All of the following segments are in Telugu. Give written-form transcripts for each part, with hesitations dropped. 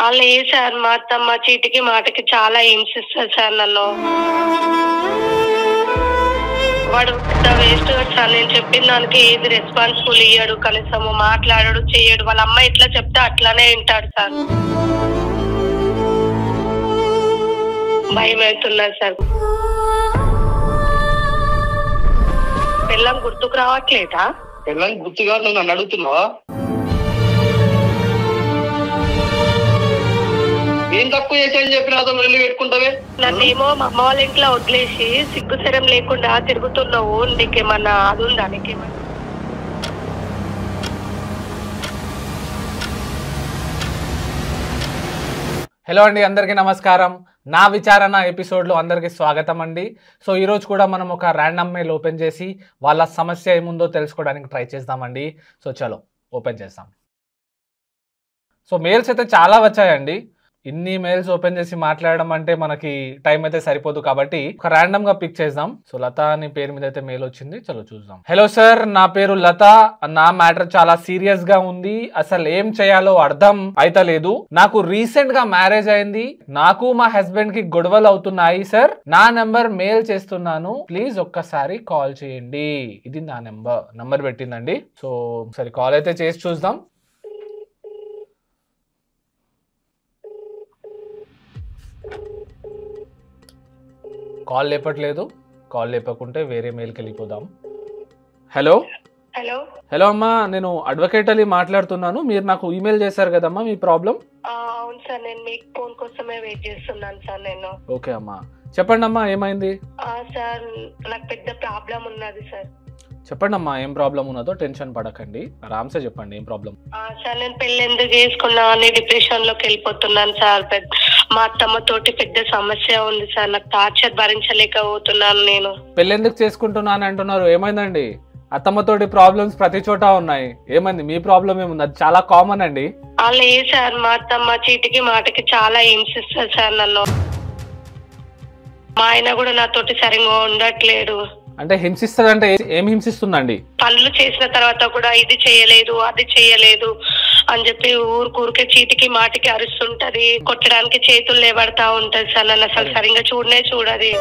లేదు సార్, మా అత్తమ్మ చీటికి మాటకి చాలా హింసిస్తారు సార్ నన్ను. వాడు వేస్ట్ సార్, నేను చెప్పిన దానికి ఏది రెస్పాన్సిబుల్ ఇయ్యడు, కనీసం మాట్లాడడు, చెయ్యడు. వాళ్ళ అమ్మ ఎట్లా చెప్తే అట్లానే వింటాడు సార్. భయం అవుతున్నారు సార్. పిల్లం గుర్తుకు రావట్లేదా? పిల్లం గుర్తుగా నువ్వు నన్ను అడుగుతున్నావా? ఏం తక్కువ చేశాయని చెప్పి నాతో వెళ్ళి పెట్టుకుంటావే? నన్నేమో మా అమ్మ వాళ్ళ ఇంట్లో వదిలేసి సిగ్గుసరం లేకుండా తిరుగుతున్నావు. నీకేమన్నా అది ఉందా? నీకేమన్నా హలో అండి, అందరికీ నమస్కారం. నా విచారణ ఎపిసోడ్లో అందరికీ స్వాగతం అండి. సో ఈరోజు కూడా మనం ఒక ర్యాండమ్ మెయిల్ ఓపెన్ చేసి వాళ్ళ సమస్య ఏముందో తెలుసుకోవడానికి ట్రై చేద్దామండి. సో చలో ఓపెన్ చేద్దాం. సో మెయిల్స్ అయితే చాలా వచ్చాయండి. ఇన్ని మెయిల్స్ ఓపెన్ చేసి మాట్లాడడం అంటే మనకి టైం అయితే సరిపోదు, కాబట్టి ఒక ర్యాండమ్ గా పిక్ చేద్దాం. సో లత అని పేరు మీద అయితే మెయిల్ వచ్చింది, చలో చూద్దాం. హలో సార్, నా పేరు లత. నా మ్యాటర్ చాలా సీరియస్ గా ఉంది. అసలు ఏం చేయాలో అర్థం అయితలేదు. నాకు రీసెంట్ గా మ్యారేజ్ అయింది. నాకు మా హస్బెండ్ కి గొడవలు అవుతున్నాయి సార్. నా నెంబర్ మెయిల్ చేస్తున్నాను, ప్లీజ్ ఒక్కసారి కాల్ చేయండి. ఇది నా నెంబర్ పెట్టిందండి. సో సరే కాల్ అయితే చేసి చూద్దాం. కాల్ లేపట్లేదు. కాల్ లేపకుంటే వేరే మెయిల్కి వెళ్ళిపోదాం. హలో హలో హలో అమ్మా, నేను అడ్వకేట్ అలీ మాట్లాడుతున్నాను. మీరు నాకు ఈమెయిల్ చేశారు కదమ్మా మీ ప్రాబ్లం. అవును సార్, నేను మీకు ఫోన్ కోసమే వెయిట్ చేస్తున్నాను సార్. నేను ఓకే అమ్మా, చెప్పండి అమ్మా ఏమైంది. సార్ నాకు పెద్ద ప్రాబ్లం ఉన్నది సార్. చెప్పండి అమ్మా ఏం ప్రాబ్లం ఉన్నదో, టెన్షన్ పడకండి, ఆరామ్సే చెప్పండి ఏం ప్రాబ్లం. సార్ నేను పెళ్లి ఎందుకు చేసుకున్నా అని డిప్రెషన్ లోకి వెళ్ళిపోతున్నాను సార్. మా అత్తమ్మ తోటి పెద్ద సమస్య ఉంది సార్. నాకు టార్చర్ భరించలేకపోతున్నాను నేను. పెళ్లి ఎందుకు చేసుకుంటున్నాను అంటున్నారు, ఏమైందండి? అత్తమ్మతోటి ప్రాబ్లమ్స్ ప్రతి చోట ఉన్నాయి, ఏమైంది? మీ ప్రాబ్లం ఏముంది? అది చాలా కామన్ అండి. లేదు సార్, మా అత్తమ్మ చీటికి మాటకి చాలా హింసిస్తారు సార్ నన్ను. మా ఆయన కూడా నాతోటి సరిగ్గా ఉండట్లేడు. అంటే హింసిస్తుందంటే ఏం హింసిస్తుందండి? పనులు చేసిన తర్వాత కూడా ఇది చేయలేదు, అది చేయలేదు అని చెప్పి ఊరికే చీటికి మాటికి అరుస్తుంటది. కొట్టడానికి చేతులు లేబడతా ఉంటది సార్. నన్ను అసలు సరిగ్గా చూడనే చూడది.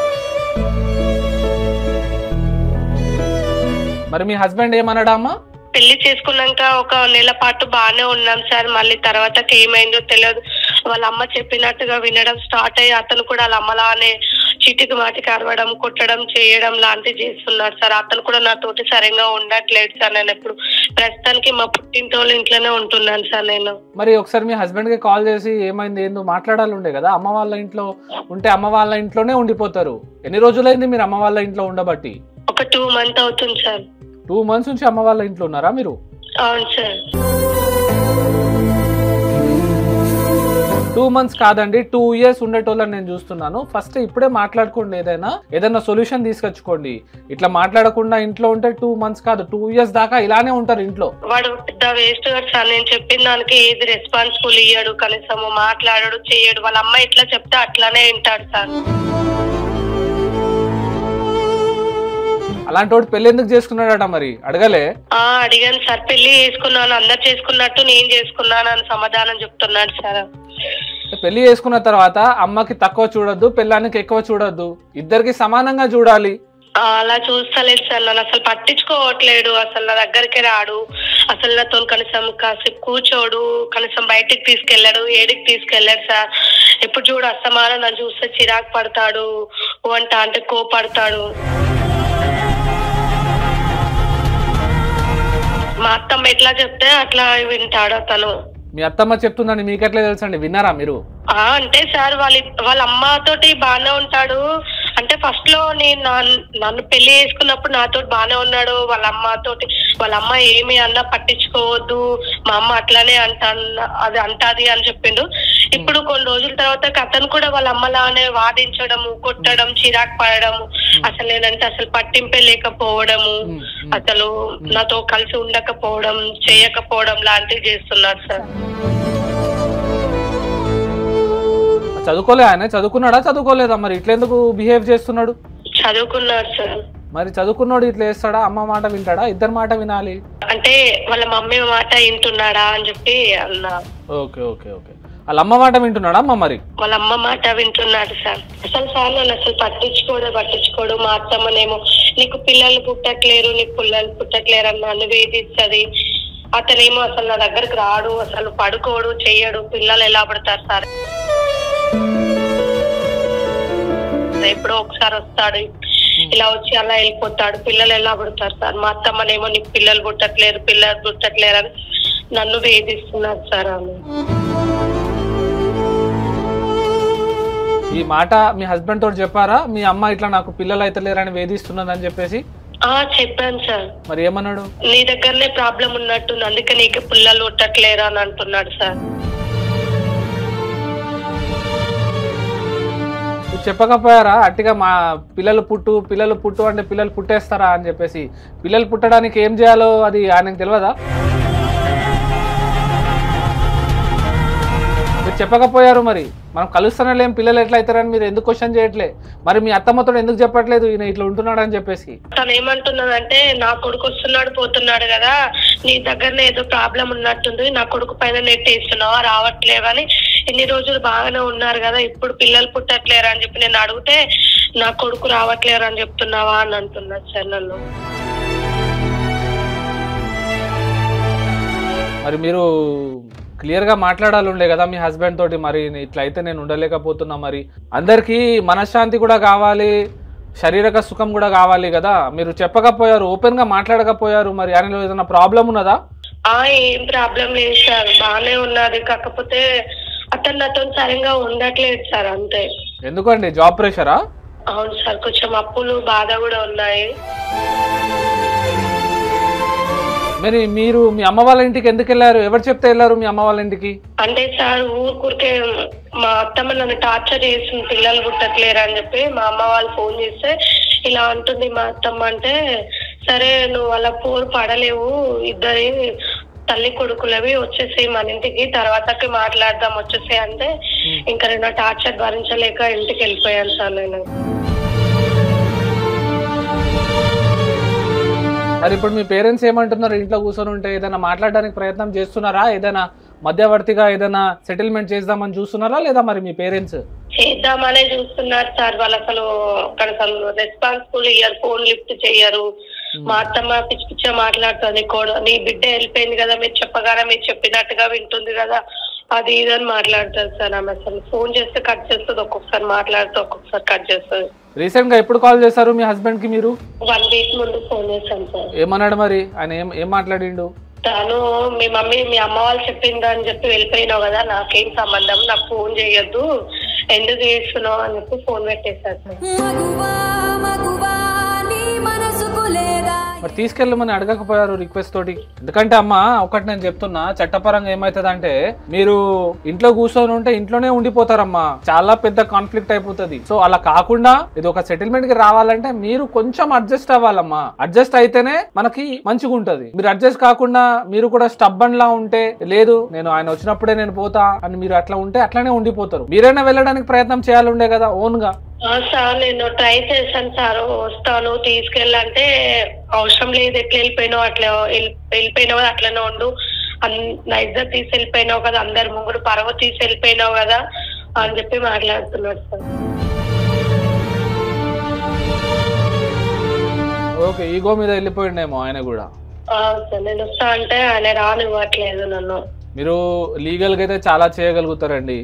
మరి మీ హస్బెండ్ ఏమన్నాడా అమ్మా? పెళ్లి చేసుకున్నాక ఒక నెల పాటు బాగానే ఉన్నాం సార్. మళ్ళీ తర్వాతకి ఏమైందో తెలియదు. వాళ్ళ అమ్మ చెప్పినట్టుగా వినడం స్టార్ట్ అయ్యి అతను కూడా వాళ్ళ అమ్మలానే చీటికి మాటికి అరవడం, కొట్టడం, చేయడం లాంటివి చేస్తున్నాడు సార్. అతను కూడా నాతోటి సరిగ్గా ఉండట్లేదు సార్. నేను ఎప్పుడు ప్రస్తుతానికి మా పుట్టింటోళ్ళ ఇంట్లోనే ఉంటున్నాను సార్ నేను. మరి ఒకసారి మీ హస్బెండ్ కి కాల్ చేసి ఏమైంది ఏందో మాట్లాడాలి ఉండే కదా. అమ్మ వాళ్ళ ఇంట్లో ఉంటే అమ్మ వాళ్ళ ఇంట్లోనే ఉండిపోతారు. ఎన్ని రోజులైంది మీరు అమ్మ వాళ్ళ ఇంట్లో ఉండబట్టి? ఒక 2 months అవుతుంది సార్. 2 months నుంచి అమ్మ వాళ్ళ ఇంట్లో ఉన్నారా మీరు? అవును సార్. 2 months కాదండి, 2 years ఉండేటోళ్ళని నేను చూస్తున్నాను. ఫస్ట్ ఇప్పుడే మాట్లాడుకోండి, ఏదైనా సొల్యూషన్ తీసుకొచ్చుకోండి. ఇట్లా మాట్లాడకుండా ఇంట్లో ఉంటే 2 months కాదు 2 years దాకా ఇలానే ఉంటారు ఇంట్లో. వాడు పెద్ద వేస్ట్ సార్. నేను చెప్పిన దానికి ఏది రెస్పాన్సిబుల్ ఇయ్యడు, కనీసం మాట్లాడడు, చెయ్యడు. వాళ్ళ అమ్మ ఎట్లా చెప్తే అట్లానే వింటాడు సార్. అలాంటి వాడు పెళ్లి ఎందుకు చేసుకున్నాడట మరి అడగలే? అడిగాను సార్. పెళ్లి చేసుకున్నాను, అందరు చేసుకున్నట్టు నేను చేసుకున్నాను అని సమాధానం చెప్తున్నాడు సార్. పెళ్లి చేసుకున్న తర్వాత అమ్మకి తక్కువ చూడొద్దు, పెళ్ళానికి ఎక్కువ చూడొద్దు, ఇద్దరికి సమానంగా చూడాలి. అలా చూస్తలేదు సార్. నన్ను అసలు పట్టించుకోవట్లేడు. అసలు నా దగ్గరికి రాడు. అసలు నాతో కనీసం కాసేపు కూర్చోడు, కనీసం బయటికి తీసుకెళ్ళాడు, ఏడికి తీసుకెళ్ళాడు సార్. ఎప్పుడు చూడు అస్తమానం నన్ను చూస్తే చిరాకు పడతాడు, వంట అంటే కోపడతాడు. మా అత్తమ్మ ఎట్లా చెప్తే అట్లా వింటాడు అతను. మీ అత్తమ్మ చెప్తుందని మీకెట్లా తెలుసండి? విన్నారా మీరు? అంటే సార్ వాళ్ళ అమ్మతోటి బాగానే ఉంటాడు. అంటే ఫస్ట్ లో నేను నన్ను పెళ్లి చేసుకున్నప్పుడు నాతో బాగానే ఉన్నాడు. వాళ్ళ అమ్మ ఏమి అన్నా పట్టించుకోవద్దు, మా అమ్మ అట్లానే అది అంటాది అని చెప్పిండు. ఇప్పుడు కొన్ని రోజుల తర్వాత అతను కూడా వాళ్ళ అమ్మలానే వాదించడము, కొట్టడం, చిరాకు పడడము, అసలు నేనంటే అసలు పట్టింపే లేకపోవడము, అసలు నాతో కలిసి ఉండకపోవడం, చేయకపోవడం లాంటివి చేస్తున్నాడు సార్. చదువుకోలే ఆయన? చదువుకున్నాడా చదువుకోలేదా? మరి ఇట్లెందుకు బిహేవ్ చేస్తున్నాడు? చదువుకున్నాడు సార్. మరి చదువుకున్నాడు ఇట్లా చేస్తాడా? అమ్మ మాట వింటాడా? ఇద్దరు మాట వినాలి. అంటే వాళ్ళ మమ్మీ మాట వింటున్నాడా అని చెప్పి అన్నా. Okay okay okay. వాళ్ళ అమ్మ మాట వింటున్నాడా అమ్మ మరి? వాళ్ళ అమ్మ మాట వింటున్నాడు సార్. అసలు సార్ నన్ను అసలు పట్టించుకోడు. మా అత్తమ్మనేమో నీకు పిల్లలు పుట్టట్లేరు అని నన్ను వేధిస్తుంది. అతనేమో అసలు నా దగ్గరకు రాడు, అసలు పడుకోడు, చెయ్యడు. పిల్లలు ఎలా పడతారు సార్? ఎప్పుడో ఒకసారి వస్తాడు, ఇలా వచ్చి అలా వెళ్ళిపోతాడు. పిల్లలు ఎలా పుడతారు సార్? మా అత్తమ్మనేమో నీకు పిల్లలు పుట్టట్లేరు అని నన్ను వేధిస్తున్నారు సార్. ఆమె ఈ మాట మీ హస్బెండ్ తోటి చెప్పారా? మీ అమ్మ ఇట్లా నాకు పిల్లలు అయితే లేరని వేధిస్తున్నది అని చెప్పేసి చెప్పాను సార్. మరి ఏమన్నాడు? నీ దగ్గరనే ప్రాబ్లం ఉన్నట్టుంది, అందుకే నీకు పిల్లలు పుట్టట్లేరా అని అంటున్నాడు సార్. చెప్పకపోయారా అట్టిగా మా పిల్లలు పుట్టు అంటే పిల్లలు పుట్టేస్తారా అని చెప్పేసి? పిల్లలు పుట్టడానికి ఏం చేయాలో అది ఆయనకు తెలియదా? మీరు చెప్పకపోయారు. మరి మనం కలుస్తూనే లేం, పిల్లలు ఎట్లా అవుతారని మీరు ఎందుకు క్వశ్చన్ చేయట్లే? మరి మీ అత్తమ్మతో ఎందుకు చెప్పట్లేదు ఈయన ఇట్లా ఉంటున్నాడు అని చెప్పేసి? తను ఏమంటున్నదంటే నా కొడుకు వస్తున్నాడు పోతున్నాడు కదా, నీ దగ్గరనే ఏదో ప్రాబ్లం ఉన్నట్టుంది, నా కొడుకు పైన నెట్టేస్తున్నావా, రావట్లేవని, ఇన్ని రోజులు బాగానే ఉన్నారు కదా, ఇప్పుడు పిల్లలు పుట్టట్లేరు అని చెప్పి నేను అడిగితే నా కొడుకు రావట్లేరు అని చెప్తున్నావా అని అంటున్నాడు సార్ నన్ను. మరి మీరు క్లియర్గా మాట్లాడాలి ఉండే కదా మీ హస్బెండ్ తోటి. మరి ఇట్లా అయితే నేను ఉండలేకపోతున్నా. మరి అందరికీ మనశ్శాంతి కూడా కావాలి, శారీరక సుఖం కూడా కావాలి కదా. మీరు చెప్పకపోయారు, ఓపెన్గా మాట్లాడకపోయారు. మరి ఆయనలో ఏదైనా ప్రాబ్లం ఉన్నదా? ఏం ప్రాబ్లం లేదు సార్, బాగానే ఉన్నది. కాకపోతే అతను నాతో సరిగా ఉండట్లేదు సార్, అంతే. ఎందుకండి? జాబ్ ప్రెషరా? అవును సార్, కొంచెం అప్పులు బాధ కూడా ఉన్నాయి. మరి మీరు మీ అమ్మ వాళ్ళ ఇంటికి ఎందుకు వెళ్ళారు? ఎవరు చెప్తే వెళ్ళారు మీ అమ్మ వాళ్ళ ఇంటికి? అంటే సార్ ఊరికే మా అత్తమ్మ నన్ను టార్చర్ చేస్తుంది, పిల్లలు పుట్టట్లేరు అని చెప్పి మా అమ్మ వాళ్ళు ఫోన్ చేస్తే ఇలా అంటుంది మా అత్తమ్మ. అంటే సరే నువ్వు అలా పోరు పడలేవు, ఇద్దరి తల్లి కొడుకులవి, వచ్చేసేయి మన ఇంటికి, తర్వాతకి మాట్లాడదాం వచ్చేసేయి అంటే ఇంకా నేను టార్చర్ భరించలేక ఇంటికి వెళ్ళిపోయాను సార్ నేను. మరి ఇప్పుడు మీ పేరెంట్స్ ఏమంటున్నారు? ఇంట్లో కూర్చొని ఉంటే ఏదైనా మాట్లాడడానికి ప్రయత్నం చేస్తున్నారా? ఏదైనా మధ్యవర్తిగా ఏదైనా సెటిల్మెంట్ చేద్దామని చూస్తున్నారా లేదా? మరి మీ పేరెంట్స్ చేద్దామనే చూస్తున్నారు సార్. వాళ్ళు అసలు అసలు రెస్పాన్సిబుల్ ఇయ్యరు, ఫోన్ లిఫ్ట్ చెయ్యరు. మా అత్తమ్మ పిచ్చి పిచ్చిగా మాట్లాడుతుంది, నీ బిడ్డ వెళ్ళిపోయింది కదా, మీరు చెప్పగానే మీరు చెప్పినట్టుగా వింటుంది కదా, అది ఇదని మాట్లాడుతుంది సార్. ఆమె అసలు ఫోన్ చేస్తే కట్ చేస్తుంది, ఒక్కొక్కసారి మాట్లాడితే ఒక్కొక్కసారి కట్ చేస్తుంది. రీసెంట్ గా ఎప్పుడు కాల్ చేశారు మీ హస్బెండ్ కి మీరు? 1 వీక్ ముందు ఫోన్ చేశాను సార్. ఏమన్నాడు మరి ఆయన? ఏం మాట్లాడిండు? తను మీ మమ్మీ మీ అమ్మ వాళ్ళు చెప్పిందా అని చెప్పి వెళ్ళిపోయినావు కదా, నాకేం సంబంధం, నాకు ఫోన్ చేయొద్దు, ఎందుకు చేస్తున్నావు అని చెప్పి ఫోన్ పెట్టేశారు సార్. మరి తీసుకెళ్ళమని అడగకపోయారు రిక్వెస్ట్ తోటి? ఎందుకంటే అమ్మ ఒకటి నేను చెప్తున్నా, చట్టపరంగా ఏమైతుందంటే మీరు ఇంట్లో కూర్చొని ఉంటే ఇంట్లోనే ఉండిపోతారమ్మా, చాలా పెద్ద కాన్ఫ్లిక్ట్ అయిపోతుంది. సో అలా కాకుండా ఇది ఒక సెటిల్మెంట్ కి రావాలంటే మీరు కొంచెం అడ్జస్ట్ అవ్వాలమ్మా. అడ్జస్ట్ అయితేనే మనకి మంచిగా ఉంటది. మీరు అడ్జస్ట్ కాకుండా మీరు కూడా స్టబ్బన్ లా ఉంటే, లేదు నేను ఆయన వచ్చినప్పుడే నేను పోతా అని మీరు అట్లా ఉంటే అట్లానే ఉండిపోతారు. మీరైనా వెళ్ళడానికి ప్రయత్నం చేయాలి ఉండే కదా ఓన్ గా. సార్ నేను ట్రై చేశాను సార్, వస్తాను తీసుకెళ్ళంటే అవసరం లేదు, ఎట్లా వెళ్ళిపోయినావు అట్లా వెళ్ళిపోయినావు కదా, అట్లనే ఉండు, నా ఇద్దరు తీసి వెళ్ళిపోయినావు కదా, అందరు ముగ్గురు పరవ తీసి వెళ్ళిపోయినావు కదా అని చెప్పి మాట్లాడుతున్నాడు సార్. ఓకే, ఈగో మీద వెళ్ళిపోయిండేమో ఆయన కూడా. సార్ నేను వస్తా అంటే ఆయన రానివ్వట్లేదు నన్ను. మీరు లీగల్ గా అయితే చాలా చేయగలుగుతారండి.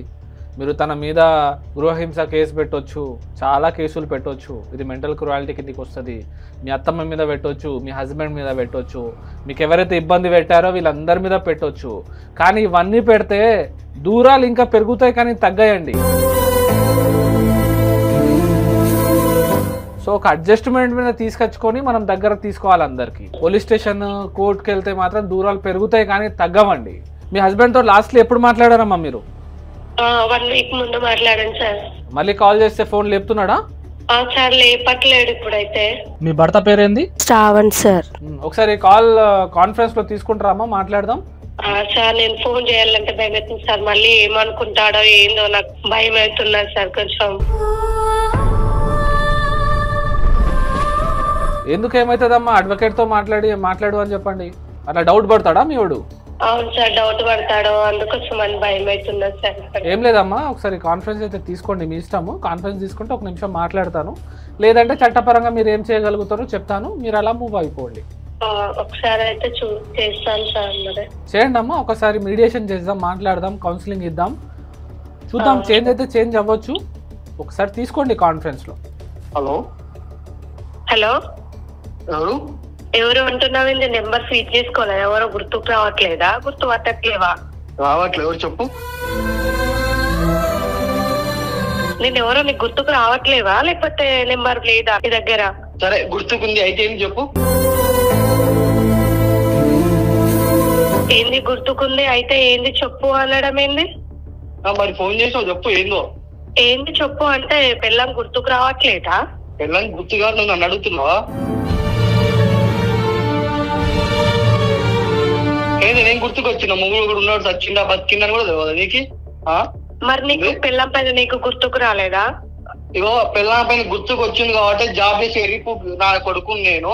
మీరు తన మీద గృహహింస కేసు పెట్టొచ్చు, చాలా కేసులు పెట్టొచ్చు. ఇది మెంటల్ క్రువాలిటీ కిందకి వస్తుంది. మీ అత్తమ్మ మీద పెట్టొచ్చు, మీ హస్బెండ్ మీద పెట్టొచ్చు, మీకు ఎవరైతే ఇబ్బంది పెట్టారో వీళ్ళందరి మీద పెట్టొచ్చు. కానీ ఇవన్నీ పెడితే దూరాలు ఇంకా పెరుగుతాయి కానీ తగ్గాయండి. సో ఒక అడ్జస్ట్మెంట్ మీద తీసుకొచ్చుకొని మనం దగ్గర తీసుకోవాలి. అందరికి పోలీస్ స్టేషన్ కోర్టుకి వెళ్తే మాత్రం దూరాలు పెరుగుతాయి కానీ తగ్గవండి. మీ హస్బెండ్ తో లాస్ట్లీ ఎప్పుడు మాట్లాడారమ్మా మీరు? 1 వీక్ ముందు మాట్లాడాను సార్. మళ్ళీ కాల్ చేస్తే ఫోన్ లేపుతున్నాడా? సార్ లేపట్లేడు ఇప్పుడైతే. మీ భర్త పేరేంది? శ్రావణ్ సార్. ఒకసారి కాల్ కాన్ఫరెన్స్ లో తీసుకుంటారా, మాట్లాడదాం. సార్ నేను ఫోన్ చేయాలంటే భయం అవుతుంది సార్, మళ్ళీ ఏమనుకుంటాడో ఏందో నాకు భయం అవుతున్నది సార్ కొంచెం. ఎందుకు ఏమవుతుందమ్మా? అడ్వకేట్ తో మాట్లాడు అని చెప్పండి. అట్లా డౌట్ పడతాడా మీ వాడు? అవును సార్, డౌట్ పడతాడు, అందుకోసం అని భయం అవుతున్నది సార్. ఏం లేదమ్మా, ఒకసారి కాన్ఫరెన్స్ అయితే తీసుకోండి, మీ ఇష్టము. కాన్ఫరెన్స్ తీసుకుంటే ఒక నిమిషం మాట్లాడతాను, లేదంటే చట్టపరంగా మీరు ఏం చేయగలుగుతారో చెప్తాను, మీరు అలా మూవ్ అయిపోండి. ఒకసారి అయితే చేస్తాను సార్. మరి చేయండి అమ్మా, ఒకసారి మీడియేషన్ చేద్దాం, మాట్లాడదాం, కౌన్సిలింగ్ ఇద్దాం, చూద్దాం. చేంజ్ అయితే చేంజ్ అవ్వచ్చు. ఒకసారి తీసుకోండి కాన్ఫరెన్స్ లో. హలో హలో, ఎవరు ఎవరు అంటున్నావు? నెంబర్ ఫీడ్ చేసుకోలేదు, ఎవరో గుర్తుకు రావట్లేదా? గుర్తు పట్టట్లేవా? రావట్లేదు, ఎవరు చెప్పు. నేను ఎవరో నీకు గుర్తుకు రావట్లేవా, లేకపోతే నెంబర్ లేదా నీ దగ్గర? సరే గుర్తుకుంది, అయితే ఏం చెప్పు. ఏంది గుర్తుకుంది అయితే ఏంది చెప్పు అనడం ఏంది? మరి ఫోన్ చేసావు, చెప్పు ఏందో. ఏంది చెప్పు అంటే పెళ్ళం గుర్తుకు రావట్లేదా? పెళ్ళని గుర్తుగా నువ్వు నన్ను అడుగుతున్నావా? ఏంది నేను గుర్తుకొచ్చిన? మొగుడు కూడా ఉన్నాడు, చచ్చిందా బతికిందని కూడా తెలియదు నీకు? మరి నీకు పెళ్ళం పైన నీకు గుర్తుకు రాలేదా? ఇగో పెళ్ళం పైన గుర్తుకు వచ్చింది కాబట్టి జాబ్ చేసి ఎరిపు నా కొడుకుని నేను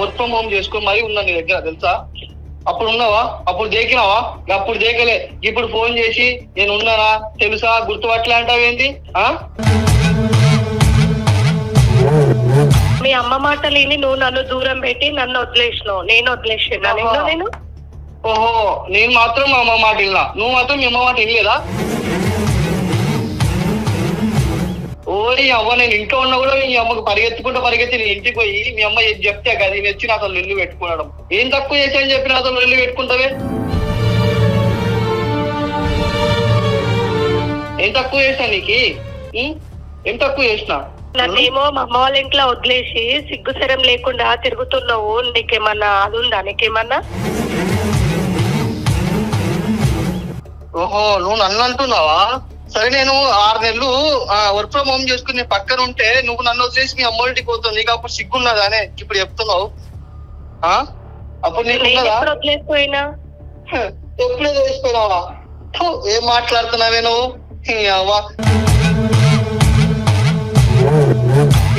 వర్క్ ఫ్రమ్ హోమ్ చేసుకుని మరీ ఉన్నా నీ దగ్గర, తెలుసా? అప్పుడు ఉన్నావా? అప్పుడు దేకినావా? అప్పుడు దేకలే, ఇప్పుడు ఫోన్ చేసి నేను ఉన్నానా తెలుసా గుర్తుపట్లే అంటావేంటి? మీ అమ్మ మాటలు విని నువ్వు నన్ను దూరం పెట్టి నన్ను వదిలేసినావు, నేను వదిలేసినా? నేను ఓహో, నేను మాత్రం మా అమ్మ మాట విన్నా, నువ్వు మాత్రం మీ అమ్మ మాట వినలేదా? ఓరి అవ్వ, నేను ఇంట్లో ఉన్నా కూడా మీ అమ్మకు పరిగెత్తి నీ ఇంటికి పోయి మీ అమ్మ చెప్తే కదా నేను వచ్చి నాతో ఇల్లు పెట్టుకున్నాడు. ఏం తక్కువ చేశాను చెప్పి నాతో ఇల్లు పెట్టుకుంటావే? ఏం తక్కువ చేసా నీకు? ఏం తక్కువ చేసినా? నన్నేమో మా అమ్మ వాళ్ళ ఇంట్లో వదిలేసి సిగ్గుసరం లేకుండా తిరుగుతున్నావు, నీకేమన్నా అది ఉందా? నీకేమన్నా? ఓహో, నువ్వు నన్ను అంటున్నావా? సరే, నేను 6 నెలలు వర్క్ ఫ్రమ్ హోమ్ చేసుకుని పక్కన ఉంటే నువ్వు నన్ను వచ్చేసి మీ అమ్మ ఇంటికి పోతావు, నీకు అప్పుడు సిగ్గున్నదానే ఇప్పుడు చెప్తున్నావు? అప్పుడు నీకు వదిలేసిపోయినా ఎప్పుడే వేసిపోయినావా? ఏం మాట్లాడుతున్నావే నువ్వు?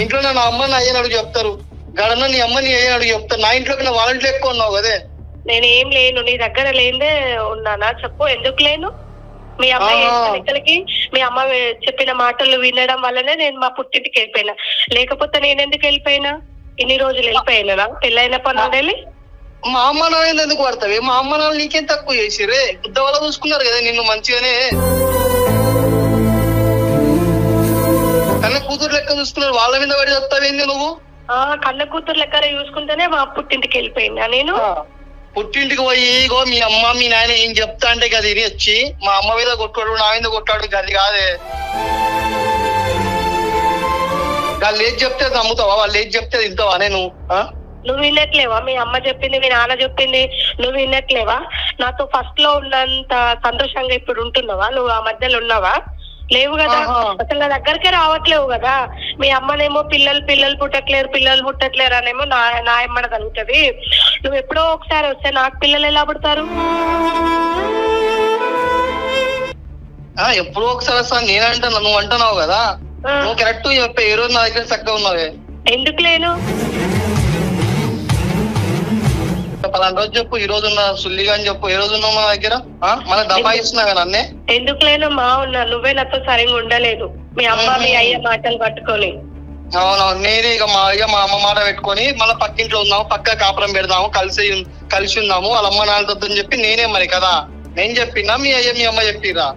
ఇంట్లో నా అమ్మని అయ్యని అడుగు చెప్తారు, గడన నీ అమ్మని అయ్యని అడుగు చెప్తారు. నా ఇంట్లోకి వాళ్ళ ఇంట్లో ఎక్కువ ఉన్నావు కదే. నేనేం లేను, నీ దగ్గర లేదే ఉన్నానా? చెప్పు, ఎందుకు లేను? మీ అమ్మాయికి మీ అమ్మ చెప్పిన మాటలు వినడం వల్లనే నేను మా పుట్టింటికి వెళ్ళిపోయినా, లేకపోతే నేను ఎందుకు వెళ్ళిపోయినా? ఇన్ని రోజులు వెళ్ళిపోయినా పెళ్ళైన పనులు. మా అమ్మ నాన్న ఎందుకు పడతావి? మా అమ్మ నాన్న నీకేం తక్కువ చేసిరే? బుద్ధ వల్ల చూసుకున్నారు కదా నిన్ను మంచిగానే, కన్న కూతురు లెక్క చూసుకున్నారు, వాళ్ళ మీద పడి వస్తావేంది నువ్వు? కన్న కూతురు లెక్క చూసుకుంటేనే మా పుట్టింటికి వెళ్ళిపోయినా నేను. పుట్టింటికి పోయి ఇగో మీ అమ్మ మీ నాయన ఏం చెప్తా అంటే కదా ఇది వచ్చి మా అమ్మ మీద కొట్టాడు, నా మీద కొట్టాడు, అది కాదే. వాళ్ళు ఏది చెప్తే నమ్ముతావా? వాళ్ళు ఏది చెప్తే తింటావా? నువ్వు వినట్లేవా? మీ అమ్మ చెప్పింది, మీ నాన్న చెప్పింది నువ్వు వినట్లేవా? నాతో ఫస్ట్ లో ఉన్నంత సంతోషంగా ఇప్పుడు ఉంటున్నావా? నువ్వు ఆ మధ్యలో ఉన్నావా? లేవు కదా, అసలు నా దగ్గరకే రావట్లేవు కదా. మీ అమ్మనేమో పిల్లలు పుట్టట్లేరు అనేమో నా ఎమ్మడ కలుగుతుంది. నువ్వు ఎప్పుడో ఒకసారి వస్తే నాకు పిల్లలు ఎలా పుడతారు? ఎప్పుడో ఒకసారి వస్తా నేనంటున్నా, నువ్వు అంటున్నావు కదా. నువ్వు కరెక్ట్ చెప్పే, ఏ రోజు నా దగ్గర చక్కగా ఉన్నావే? ఎందుకు లేను? పలానా రోజు చెప్పు, ఈ రోజు ఉన్నా సుల్లిగా అని చెప్పు. ఏ రోజు ఉన్నావు మా దగ్గర? మన దబాయిస్తున్నావే నన్నే. ఎందుకు లేను? మా ఉన్నా, నువ్వే నాతో సరిగ్గా ఉండలేదు, మీ అమ్మ మీ అయ్య మాటలు పట్టుకొని. అవునవును, నేనే ఇక మా అయ్య మా అమ్మ మాట పెట్టుకొని మళ్ళీ పక్కింట్లో ఉన్నాము, పక్క కాపురం పెడదాము, కలిసి ఉన్నాము వాళ్ళ అమ్మ నాన్నతో అని చెప్పి నేనే మరి కదా. నేను చెప్పినా మీ అయ్య మీ అమ్మ చెప్పిరా?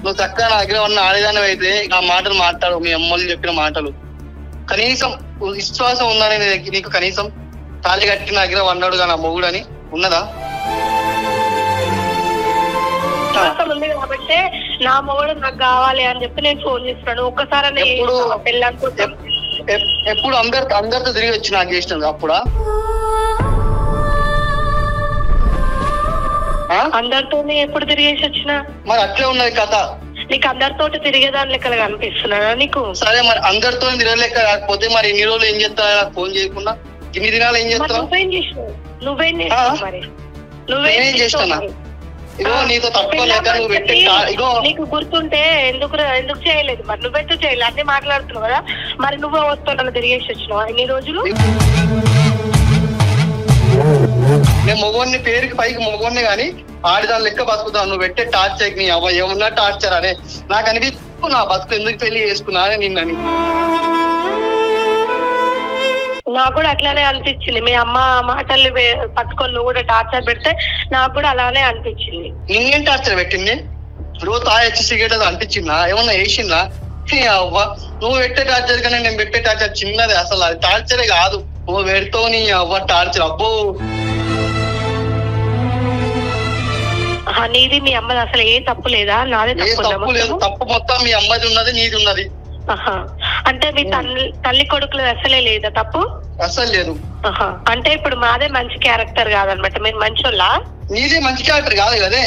నువ్వు చక్కగా నా దగ్గర ఉన్న ఆడేదాన్ని అయితే ఆ మాటలు మాట్లాడు, మీ అమ్మలు చెప్పిన మాటలు. కనీసం విశ్వాసం ఉందని నీకు? కనీసం తాళి కట్టి నా దగ్గర వన్నాడుగా నా మొగుడని ఉన్నదా? ఉంది కాబట్టి నా మొగుడు నాకు కావాలి అని చెప్పి నేను ఫోన్ చేస్తున్నాను. ఒక్కసారి ఎప్పుడు అందరితో తిరిగి వచ్చి నాకు చేసినది అప్పుడా? అందరితోనే ఎప్పుడు తిరిగేసి వచ్చినా? మరి అట్లే ఉన్నది కథ. నీకు అందరితో తిరిగేదాని లెక్కలు కనిపిస్తున్నానా నీకు? సరే, మరి అందరితో తిరగలేక కాకపోతే మరి ఇన్ని రోజులు ఏం చేస్తా నాకు ఫోన్ చేయకుండా? ఇన్ని దినాలు ఏం చేస్తావు? నువ్వేం చేసినావు? మరి నువ్వేం చేస్తానా? ఇగో నీతో తట్టుకోలేక నువ్వు పెట్టే ఇగో నీకు గుర్తుంటే ఎందుకు చేయలేదు మరి నువ్వెందుకు చేయలేదు అన్ని మాట్లాడుతున్నావు కదా మరి నువ్వే వస్తున్నావు తిరిగేసి వచ్చినావు ఇన్ని రోజులు నేను మగవాడిని పేరుకి పైకి మగవాడిని గాని ఆడిదాని లెక్క బతుకుతాను నువ్వు పెట్టే టార్చర్ నీ అవ్వ ఏమన్నా టార్చర్ అనే నాకు అనిపిస్తు నా బతుకు ఎందుకు పెళ్లి చేసుకున్నా నిన్నని నాకు కూడా అట్లానే అనిపించింది మీ అమ్మ మాటలు పట్టుకొని నువ్వు కూడా టార్చర్ పెడితే నాకు కూడా అలానే అనిపించింది నిన్నేం టార్చర్ పెట్టింది రోజు తాగొచ్చి సిగరెట్ అది అనిపించిందా ఏమన్నా వేసిందా అవ్వ నువ్వు పెట్టే టార్చర్ కానీ నేను పెట్టే టార్చర్ చిన్నది అసలు అది టార్చరే కాదు నువ్వు పెడతావు నీ అవ్వ టార్చర్ అబ్బో నీది మీ అమ్మది అసలు ఏ తప్పు లేదా నాదే తప్పు లేదు తప్పు మొత్తం మీ అమ్మది ఉన్నది నీది ఉన్నది అంటే మీ తల్లి కొడుకులు అసలే లేదా తప్పు అసలు లేదు అంటే ఇప్పుడు మాదే మంచి క్యారెక్టర్ కాదనమాట మీరు మంచోళ్ళ నీదే మంచి క్యారెక్టర్ కాదు కదే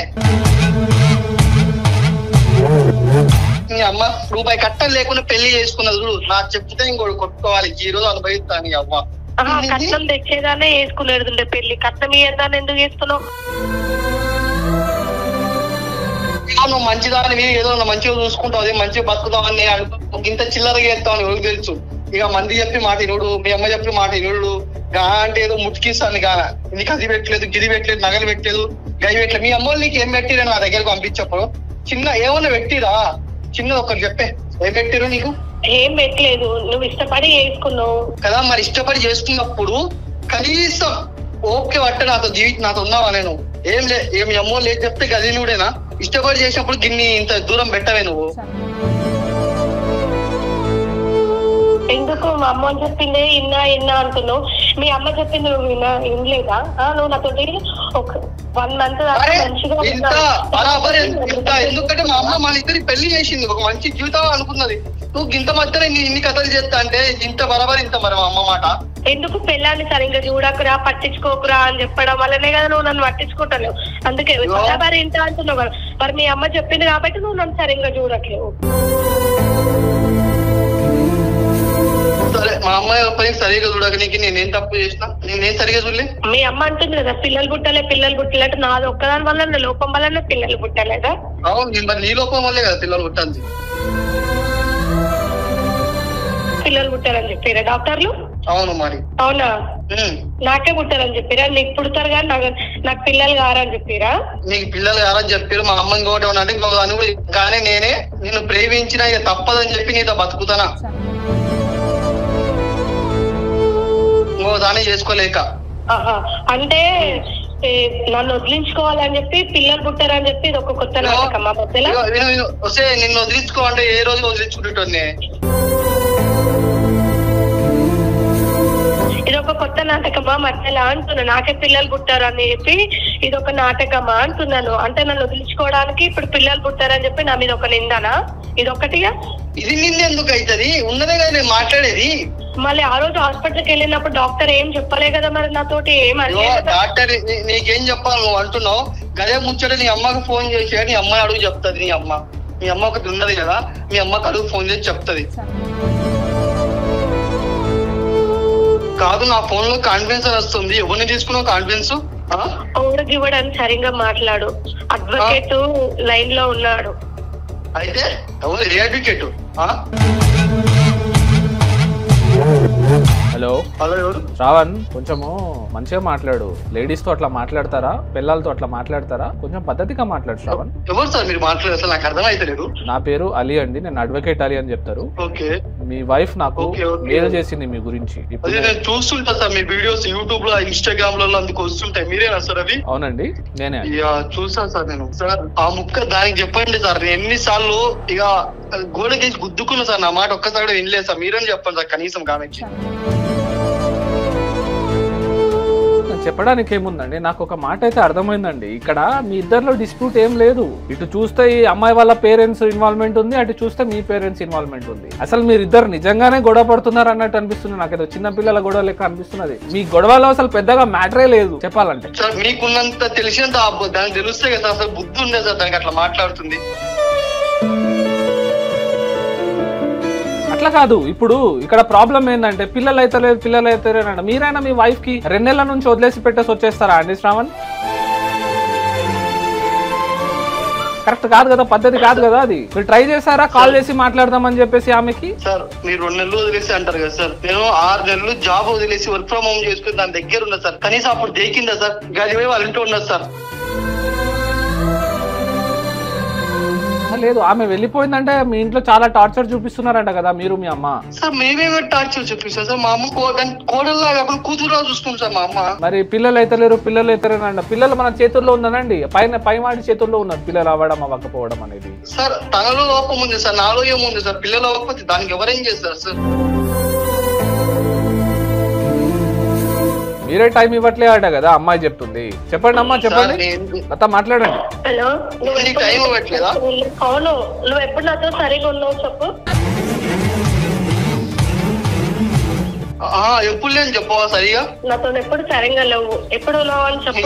నీ అమ్మ రూపాయి కట్టలు లేకుండా పెళ్లి చేసుకున్నది చూడు నాకు చెప్తే ఇంకోటి కొట్టుకోవాలి ఈ రోజు అనుభవిస్తాను నీ అవ్వ కట్నం తెచ్చేదానే వేసుకునేది పెళ్లి కట్నం ఇయ్యేదాన్ని ఎందుకు వేసుకున్నావు నువ్వు మంచిదాన్ని ఏదో మంచిగా చూసుకుంటావు అదే మంచిగా బతుకుతావు అని ఇంత చిల్లరగా చేస్తావు అని ఎవరికి తెలుసు ఇక మంది చెప్పి మాట ఇనుడు మీ అమ్మ చెప్పి మాట ఇనుడు గా అంటే ఏదో ముట్టికిస్తాను గా నీకు అది పెట్టలేదు గిది పెట్టలేదు నగలు పెట్టలేదు గది పెట్టలేదు మీ అమ్మ నీకు ఏం పెట్టిరా నా దగ్గరకు పంపించప్పుడు చిన్న ఏమన్నా పెట్టిరా చిన్నది ఒకటి చెప్పే ఏం పెట్టిరు నీకు ఏం పెట్టలేదు నువ్వు ఇష్టపడి చేసుకున్నావు కదా మరి ఇష్టపడి చేసుకున్నప్పుడు కనీసం ఓకే పట్ట నాతో ఉన్నావా నేను ఏం మీ అమ్మో లేదు చెప్తే గది నువ్వుడేనా ఇష్టపడి చేసినప్పుడు గిన్ని ఇంత దూరం పెట్టవే నువ్వు ఎందుకు మా అమ్మ చెప్పిందే ఇన్నా అంటున్నావు మీ అమ్మ చెప్పింది నువ్వు వినలేదా నువ్వు నాతో ఒక 1 month ఎందుకంటే మా అమ్మ మన ఇద్దరి పెళ్లి చేసింది ఒక మంచి జీవితం అనుకున్నది నువ్వు ఇంత మధ్యలో ఇన్ని కథలు చేస్తా అంటే ఇంత బరాబర్ ఇంత మరి మా అమ్మ మాట ఎందుకు పెళ్ళాన్ని సరిగ్గా చూడకురా పట్టించుకోకురా అని చెప్పడం వల్లనే కదా నువ్వు నన్ను పట్టించుకుంటలేవు అందుకే బరాబర్ ఇంత అంటున్నావు కదా మరి మీ అమ్మ చెప్పింది కాబట్టి నువ్వు నన్ను సరిగ్గా చూడట్లేవు సరే మా అమ్మాయి పని సరిగా చూడక నీకు నేనేం తప్పు చేసినా నేనేం సరిగా చూడలే మీ అమ్మ అంటుంది కదా పిల్లలు పుట్టలేట నాది ఒక్కదాని వల్ల లోపం వల్లనే పిల్లలు పుట్టలేదా అవును మరి నీ లోపం వల్లే కదా పిల్లలు పుట్టాలి పిల్లలు పుట్టారని చెప్పారా డాక్టర్లు అవును మరి అవునా నాకే పుట్టారని చెప్పారా నీకు పుడతారు కానీ నాకు పిల్లలు కారని చెప్పారా నీకు పిల్లలు కారని చెప్పారు మా అమ్మ ఇంకోటి అంటే ఇంకొక కానీ నేనే నిన్ను ప్రేమించిన ఇక తప్పదని చెప్పి నీతో బతుకుతానా ఇంకో దాన్ని చేసుకోలేక అంటే నన్ను వదిలించుకోవాలని చెప్పి పిల్లలు పుట్టారని చెప్పి ఇది ఒక కొత్త నాటకం మా మధ్యలో వస్తే నిన్ను వదిలించుకోవాలంటే ఏ రోజు వదిలించుకుంటుంటే ఇది ఒక కొత్త నాటకమా మధ్యలో అంటున్నా నాకే పిల్లలు పుట్టారని చెప్పి ఇది ఒక నాటకమా అంటున్నాను అంటే నన్ను వదిలించుకోవడానికి ఇప్పుడు పిల్లలు పుట్టారని చెప్పి నా మీద ఒక నిందనా ఇది ఒకటిగా ఇది నింద ఎందుకు అవుతుంది ఉన్నదే కదా నేను మాట్లాడేది మళ్ళీ ఆ రోజు హాస్పిటల్కి వెళ్ళినప్పుడు డాక్టర్ ఏం చెప్పలే కదా మరి నాతోటి డాక్టర్ నీకేం చెప్పాలి నువ్వు అంటున్నావు గదే ముచ్చట నీ అమ్మకి ఫోన్ చేసి నీ అమ్మని అడుగు చెప్తుంది మీ అమ్మ ఒకటి ఉన్నది కదా మీ అమ్మకి అడుగు ఫోన్ చేసి చెప్తుంది కాదు నా ఫోన్ లో కాన్ఫిడెన్స్ అని వస్తుంది ఎవరిని తీసుకున్నావు కాన్ఫిడెన్స్ ఊరికి ఇవ్వడానికి సరిగ్గా మాట్లాడు అడ్వకేట్ లైన్ లో ఉన్నాడు అయితే ఎవరు ఏ అడ్వకేట్ హలో హలో ఎవరు శ్రావణ్ కొంచెము మంచిగా మాట్లాడు లేడీస్ తో అట్లా మాట్లాడతారా పిల్లలతో అట్లా మాట్లాడతారా కొంచెం పద్ధతిగా మాట్లాడు శ్రావణ్ ఎవరు సార్ మీరు మాట్లాడారు అసలు నాకు అర్థం అయితలేదు నా పేరు అలీ అండి నేను అడ్వకేట్ అలీ అని చెప్తారు ఓకే మీ వైఫ్ నాకు మెయిల్ చేసింది మీ గురించి అదే నేను చూస్తుంటా సార్ మీ వీడియోస్ యూట్యూబ్ లో ఇన్స్టాగ్రామ్ లో అందుకు వస్తుంటాయి మీరేనా సార్ అవి అవునండి నేనే చూసాను సార్ నేను సార్ ఆ ముక్క దానికి చెప్పండి సార్ నేను ఎన్నిసార్లు ఇక గోడకేసి గుద్దుకున్నా సార్ నా మాట ఒక్కసారి వినలేదు సార్ మీరని చెప్పండి సార్ కనీసం కామెంట్ చెప్పడానికి ఏముందండి నాకు ఒక మాట అయితే అర్థమైందండి ఇక్కడ మీ ఇద్దరిలో డిస్ప్యూట్ ఏం లేదు ఇటు చూస్తే ఈ అమ్మాయి వాళ్ళ పేరెంట్స్ ఇన్వాల్వ్మెంట్ ఉంది అటు చూస్తే మీ పేరెంట్స్ ఇన్వాల్వ్మెంట్ ఉంది అసలు మీరు ఇద్దరు నిజంగానే గొడవ పడుతున్నారు అన్నట్టు అనిపిస్తుంది నాకేదో చిన్న పిల్లల గొడవ లెక్క అనిపిస్తున్నది మీ గొడవలో అసలు పెద్దగా మ్యాటరే లేదు చెప్పాలంటే సార్ మీకున్నంత తెలిసినంత దానికి తెలుస్తే కదా అసలు బుద్ధి ఉండే సార్ దానికి అట్లా మాట్లాడుతుంది అట్లా కాదు ఇప్పుడు ఇక్కడ ప్రాబ్లం ఏంటంటే పిల్లలు అయితే లేదంటే మీరైనా మీ వైఫ్ కి 2 నెలల నుంచి వదిలేసి పెట్టేసి వచ్చేస్తారా అండి శ్రావణ్ కరెక్ట్ కాదు కదా, పద్ధతి కాదు కదా అది. మీరు ట్రై చేశారా కాల్ చేసి మాట్లాడదామని చెప్పేసి ఆమెకి? సార్ మీరు 2 నెలలు వదిలేసి అంటారు కదా సార్, నేను 6 నెలలు జాబ్ వదిలేసి వర్క్ ఫ్రమ్ హోమ్ చేసుకుని దాని దగ్గర ఉన్నా సార్. కనీసం అప్పుడు దేకిందా సార్? గడిపోయి వాళ్ళ ఇంట్లో ఉన్నది సార్. లేదు, ఆమె వెళ్ళిపోయిందంటే మీ ఇంట్లో చాలా టార్చర్ చూపిస్తున్నారంట కదా మీరు మీ అమ్మ. సార్ మేమేమో టార్చర్ చూపిస్తాం సార్. మా అమ్మ కోడల్లా కూతురులా చూసుకుంటాం సార్ మా అమ్మ. మరి పిల్లలు అయితే లేరు, పిల్లలు అయితేనంట. పిల్లలు మన చేతుల్లో ఉందనండి, పై వాడి చేతుల్లో ఉన్నారు పిల్లలు అవ్వడం అవ్వకపోవడం అనేది. సార్ తనలో లోపం ఉంది సార్, నాలో ఏముంది సార్? పిల్లలు అవ్వకపోతే దానికి ఎవరేం చేస్తారు సార్? మీరే టైం ఇవ్వట్లే అట కదా అమ్మాయి చెప్తుంది. చెప్పండి అమ్మా, చెప్పండి, అత్త మాట్లాడండి. హలో, టైం ఇవ్వట్లేదా? అవును, నువ్వు ఎప్పుడు నాతో సరిగా ఉన్నావు చెప్పు. ఎప్పుడు లేని చెప్పవా సరిగా? నాతో ఎప్పుడు సరిగా లేవు, ఎప్పుడు ఉన్నావు అని చెప్పు.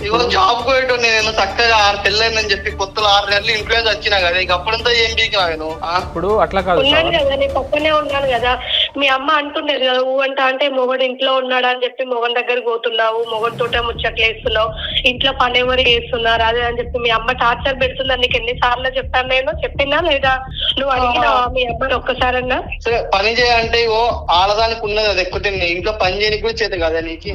ఇగో జాబ్ పోయేటో నేను చక్కగా 6 పెళ్ళైందని చెప్పి కొత్తలో 6 నెలలు ఇన్ఫ్లుయెన్స్ వచ్చినా కదా, ఇక అప్పుడంతా ఏం బీకినా నేను. ఇప్పుడు అట్లా కాదు, ఉన్నాను కదా, నీ పక్కనే ఉన్నాను కదా. మీ అమ్మ అంటుండేది కదా, అంటే మొగడు ఇంట్లో ఉన్నాడు అని చెప్పి మొగన్ దగ్గర పోతున్నావు, మొగన్ తోట ముచ్చట్లు వేస్తున్నావు, ఇంట్లో పని ఎవరు చేస్తున్నారు అదే అని చెప్పి మీ అమ్మ టార్చర్ పెడుతుందని నీకు ఎన్నిసార్లు చెప్పాను నేను? చెప్పినా లేదా? నువ్వు అడిగినావా మీ అమ్మని ఒక్కసారన్నా? సరే పని చేయాలంటే ఇగో ఆడదానికి ఉన్నది అది ఎక్కువ, ఇంట్లో పని చేయడానికి కూడా చేత కదా నీకు.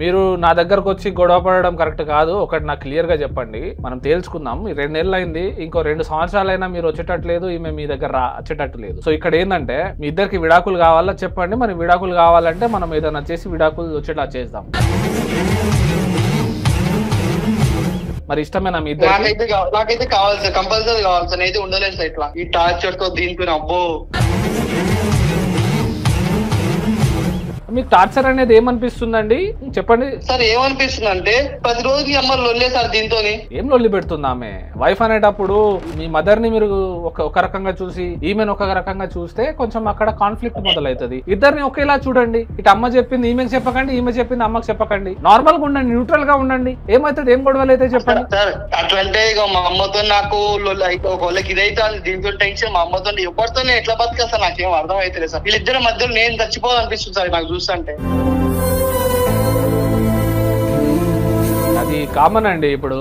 మీరు నా దగ్గరకు వచ్చి గొడవ పడడం కరెక్ట్ కాదు. ఒకటి నాకు క్లియర్ గా చెప్పండి, మనం తేల్చుకుందాం. 2 నెలలు అయింది, ఇంకో 2 సంవత్సరాలైనా మీరు వచ్చేటట్లేదు, ఈమె మీ దగ్గర వచ్చేటట్టు లేదు. సో ఇక్కడ ఏంటంటే మీ ఇద్దరికి విడాకులు కావాలా చెప్పండి. మరి విడాకులు కావాలంటే మనం ఏదైనా చేసి విడాకులు వచ్చేలా చేద్దాం. మరి ఇష్టమేనా మీ ఇద్దరు? నాకైతే కావాలి సార్, కంపల్సరీ కావాలి సార్. అయితే ఉండలేదు సార్ ఇట్లా ఈ టార్చర్ తో దీనిపైన. అబ్బో మీకు టార్చర్ అనేది ఏమనిపిస్తుందండి చెప్పండి సార్? ఏమనిపిస్తుంది అంటే ప్రతిరోజు మీ అమ్మ లొల్లే సార్. దీంతో ఏం లొల్లి పెడుతుంది ఆమె? వైఫ్ అనేటప్పుడు మీ మదర్ ని మీరు ఒక రకంగా చూసి ఈమెను ఒక రకంగా చూస్తే కొంచెం అక్కడ కాన్ఫ్లిక్ట్ మొదలవుతుంది. ఇద్దరిని ఒకేలా చూడండి. ఇటు అమ్మ చెప్పింది ఈమెకి చెప్పకండి, ఈమె చెప్పింది అమ్మకి చెప్పకండి. నార్మల్ గా ఉండండి, న్యూట్రల్ గా ఉండండి. ఏమైతుంది, ఏం గొడవలు అయితే చెప్పండి సార్. అట్లంటే ఇక మా అమ్మతో నాకు ఒకళ్ళకి ఇదైతే దీంతో టెన్షన్. మా అమ్మతో ఎవరితో ఎట్లా బతికా సార్ నాకేం అర్థం అవుతలేదు సార్. వీళ్ళిద్దరి మధ్యలో నేను చచ్చిపోవాలనిపిస్తుంది సార్ నాకు చూస్తే. అది కామన్ అండి. ఇప్పుడు